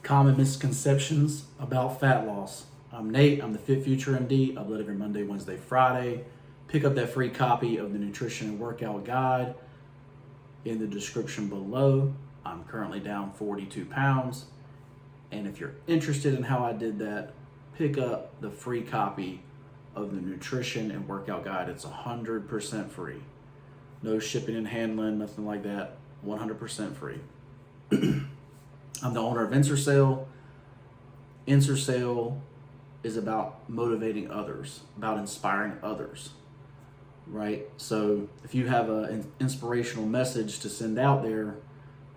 Common misconceptions about fat loss. I'm Nate, I'm the FitFutureMD, upload every Monday, Wednesday, Friday. Pick up that free copy of the nutrition and workout guide in the description below. I'm currently down 42 pounds. And if you're interested in how I did that, pick up the free copy of the nutrition and workout guide. It's 100% free. No shipping and handling, nothing like that. 100% free. I'm the owner of Ensorsale. Ensorsale is about motivating others, about inspiring others, right? So if you have an inspirational message to send out there,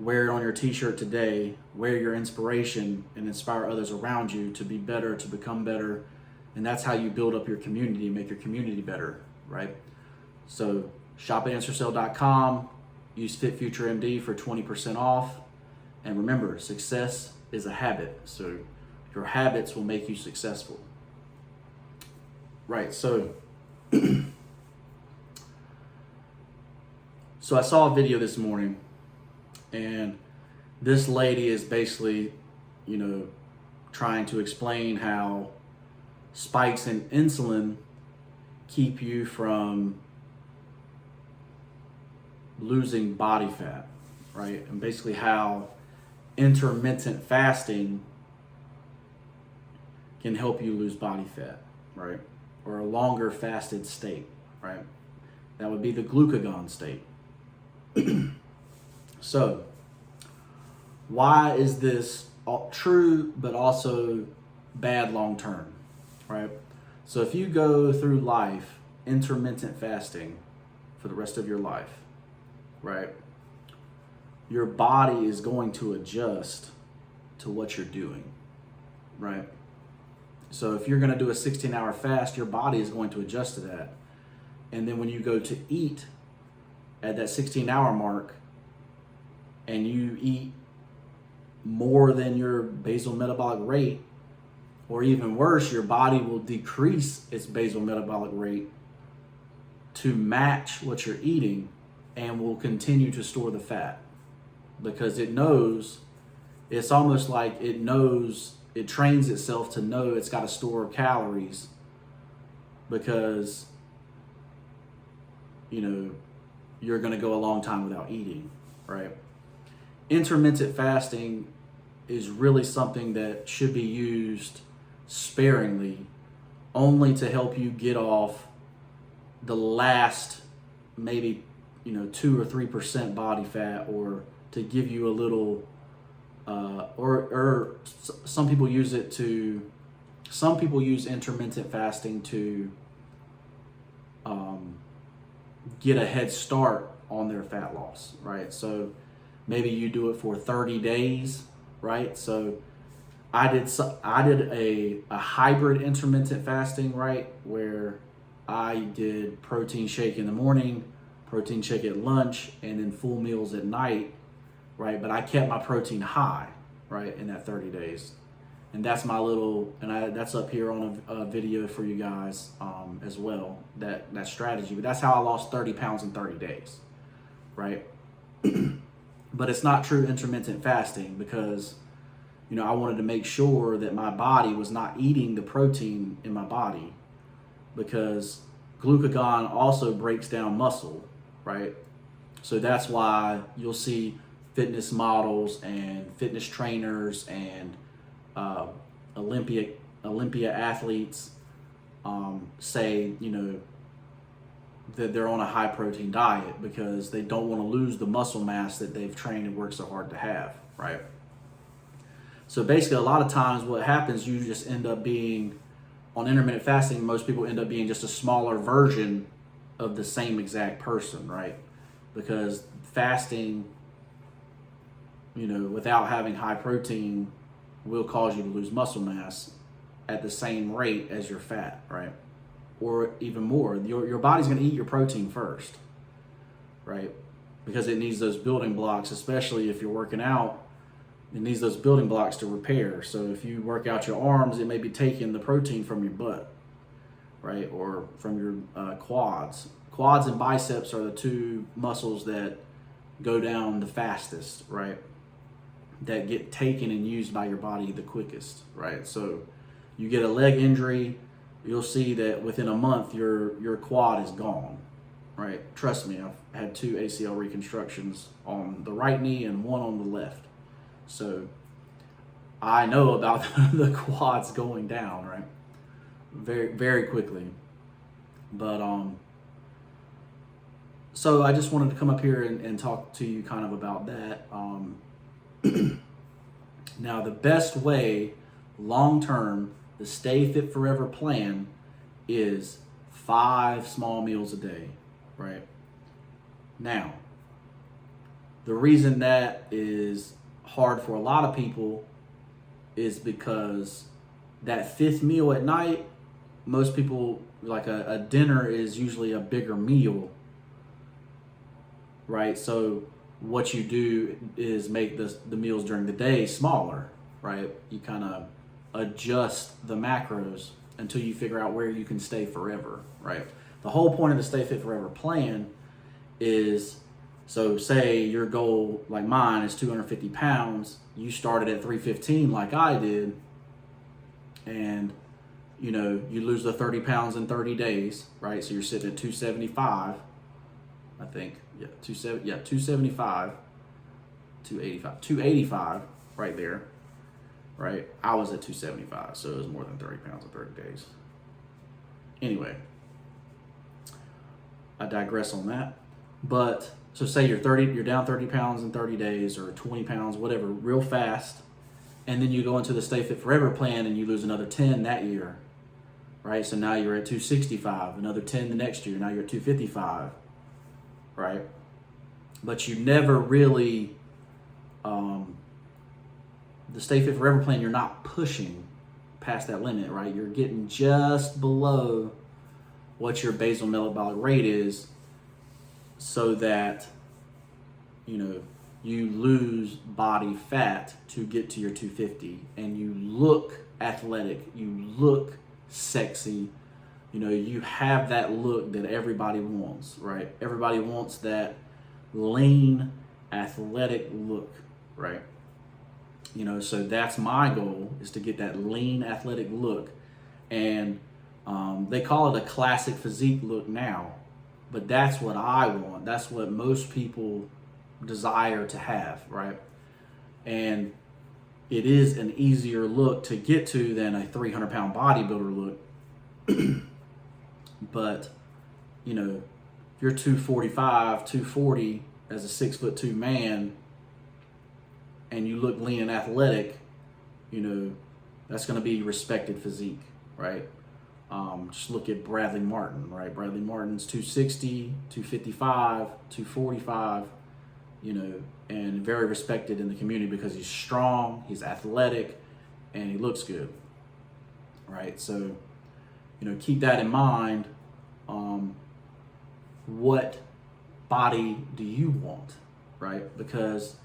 wear it on your t-shirt today, wear your inspiration and inspire others around you to be better, to become better. And that's how you build up your community, make your community better, right? So shop at Ensorsale.com, use FitFutureMD for 20% off. And remember, success is a habit. So your habits will make you successful. Right, so I saw a video this morning, and this lady is basically, trying to explain how spikes in insulin keep you from losing body fat, right? And basically how intermittent fasting can help you lose body fat, right? Or a longer fasted state, right? That would be the glucagon state. So, why is this true but also bad long term, right? So if you go through life intermittent fasting for the rest of your life, right? Your body is going to adjust to what you're doing, right? So if you're going to do a 16-hour fast, your body is going to adjust to that. And then when you go to eat at that 16-hour mark and you eat more than your basal metabolic rate, or even worse, your body will decrease its basal metabolic rate to match what you're eating and will continue to store the fat. Because it knows, it's almost like it knows, it trains itself to know it's got to store calories because, you're going to go a long time without eating, right? Intermittent fasting is really something that should be used sparingly, only to help you get off the last maybe, 2 or 3% body fat, or to give you a little, or some people use intermittent fasting to get a head start on their fat loss, right? So maybe you do it for 30 days, right? So I did a hybrid intermittent fasting, right? Where I did protein shake in the morning, protein shake at lunch, and then full meals at night, right? But I kept my protein high, right, in that 30 days. And that's my little, that's up here on a video for you guys as well, that strategy. But that's how I lost 30 pounds in 30 days, right? But it's not true intermittent fasting because, I wanted to make sure that my body was not eating the protein in my body, because glucagon also breaks down muscle, right? So that's why you'll see fitness models and fitness trainers and Olympia athletes say, that they're on a high protein diet because they don't want to lose the muscle mass that they've trained and worked so hard to have, right? So basically, a lot of times what happens, you just end up being, on intermittent fasting, most people end up being just a smaller version of the same exact person, right? Because fasting, without having high protein will cause you to lose muscle mass at the same rate as your fat, right? Or even more. Your body's going to eat your protein first, right? Because it needs those building blocks, especially if you're working out. It needs those building blocks to repair. So if you work out your arms, it may be taking the protein from your butt, right? Or from your quads. Quads and biceps are the two muscles that go down the fastest, right? that get taken and used by your body the quickest, right? So you get a leg injury, you'll see that within a month your quad is gone, right? Trust me, I've had 2 ACL reconstructions on the right knee and 1 on the left. So I know about the quads going down, right? Very, very quickly. But so I just wanted to come up here and talk to you kind of about that. Now, the best way long-term, the Stay Fit Forever plan is 5 small meals a day, right? Now, the reason that is hard for a lot of people is because that 5th meal at night, most people, like a dinner is usually a bigger meal, right? So what you do is make the meals during the day smaller, right? You kind of adjust the macros until you figure out where you can stay forever, right? The whole point of the Stay Fit Forever plan is, so say your goal, like mine, is 250 pounds. You started at 315 like I did, and you lose the 30 pounds in 30 days, right? So you're sitting at 275, I think. Yeah, 275, 285 right there, right? I was at 275, so it was more than 30 pounds in 30 days. Anyway, I digress on that. But so say you're down 30 pounds in 30 days or 20 pounds, whatever, real fast. And then you go into the Stay Fit Forever plan and you lose another 10 that year, right? So now you're at 265, another 10 the next year. Now you're at 255, right? But you never really, the Stay Fit Forever plan, you're not pushing past that limit, right? You're getting just below what your basal metabolic rate is, so that you lose body fat to get to your 250, and you look athletic, you look sexy, you have that look that everybody wants, right? Everybody wants that lean, athletic look, right? So that's my goal, is to get that lean, athletic look. And they call it a classic physique look now, but that's what I want. That's what most people desire to have, right? And it is an easier look to get to than a 300-pound bodybuilder look. But, if you're 245, 240 as a 6'2" man, and you look lean and athletic, that's going to be respected physique, right? Just look at Bradley Martin, right? Bradley Martin's 260, 255, 245, and very respected in the community because he's strong, he's athletic, and he looks good, right? So, keep that in mind. What body do you want, right? Because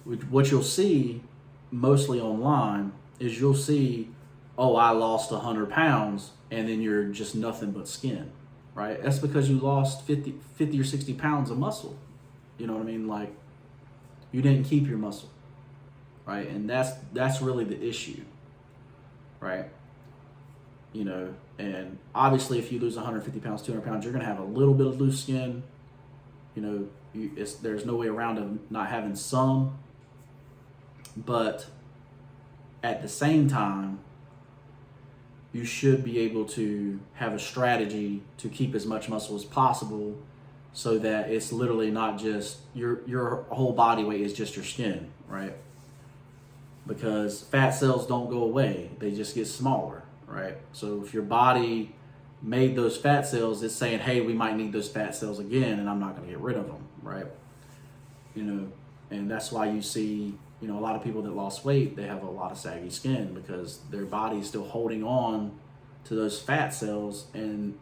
what you'll see mostly online is you'll see, oh, I lost 100 pounds, and then you're just nothing but skin, right? That's because you lost 50 or 60 pounds of muscle. You know what I mean? Like, you didn't keep your muscle, right? And that's really the issue, right? And obviously if you lose 150 pounds, 200 pounds, you're going to have a little bit of loose skin. There's no way around it not having some. But at the same time, you should be able to have a strategy to keep as much muscle as possible, so that it's literally not just your whole body weight is just your skin, right? Because fat cells don't go away, they just get smaller, right? So if your body made those fat cells, it's saying, hey, we might need those fat cells again, and I'm not going to get rid of them, right? And that's why you see, a lot of people that lost weight, they have a lot of saggy skin because their body is still holding on to those fat cells, and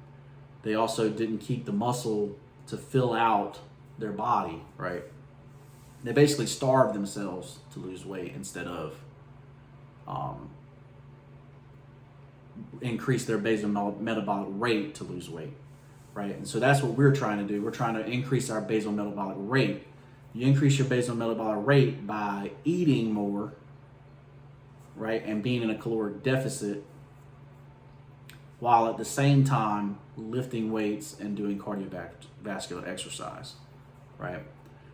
they also didn't keep the muscle to fill out their body, right? They basically starved themselves to lose weight instead of increase their basal metabolic rate to lose weight, right? And so that's what we're trying to do. We're trying to increase our basal metabolic rate You increase your basal metabolic rate by eating more, right, and being in a caloric deficit, while at the same time lifting weights and doing cardiovascular exercise, right?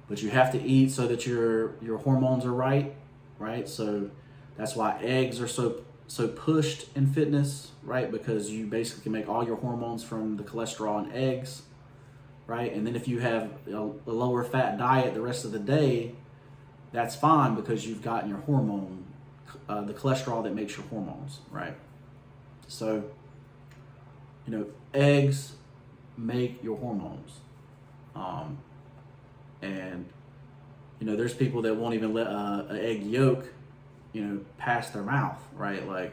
But you have to eat so that your hormones are right? So that's why eggs are so pushed in fitness, right? Because you basically make all your hormones from the cholesterol in eggs, right? And then if you have a lower fat diet the rest of the day, that's fine because you've gotten your hormone, the cholesterol that makes your hormones, right? So, eggs make your hormones. And, there's people that won't even let an egg yolk, pass their mouth, right? Like,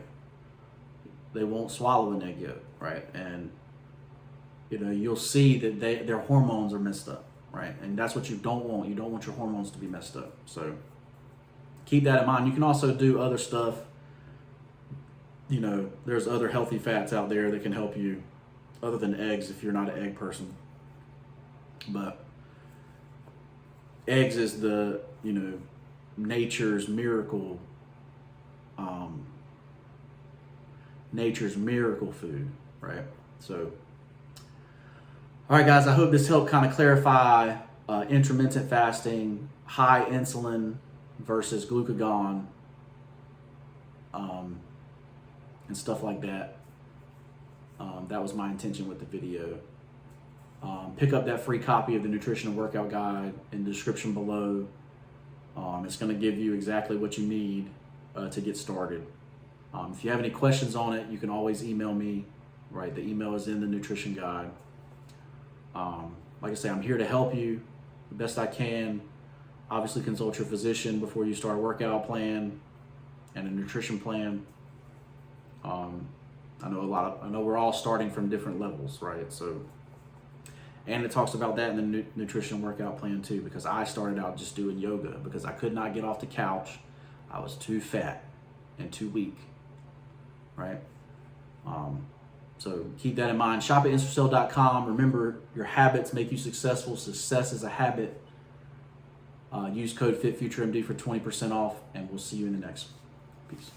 they won't swallow an egg yolk, right? And, you'll see that their hormones are messed up, right? And that's what you don't want. You don't want your hormones to be messed up. So keep that in mind. You can also do other stuff. There's other healthy fats out there that can help you other than eggs if you're not an egg person. But eggs is the, nature's miracle food, right? So, all right, guys, I hope this helped kind of clarify intermittent fasting, high insulin versus glucagon, and stuff like that. That was my intention with the video. Pick up that free copy of the Nutrition and Workout Guide in the description below. It's going to give you exactly what you need to get started. If you have any questions on it, you can always email me, right? The email is in the nutrition guide. Like I say, I'm here to help you the best I can. Obviously, consult your physician before you start a workout plan and a nutrition plan. I know we're all starting from different levels, right? So, and it talks about that in the nutrition workout plan too, because I started out just doing yoga because I could not get off the couch. I was too fat and too weak, right? So keep that in mind. Shop at Ensorsale.com. Remember, your habits make you successful. Success is a habit. Use code FitFutureMD for 20% off, and we'll see you in the next one. Peace.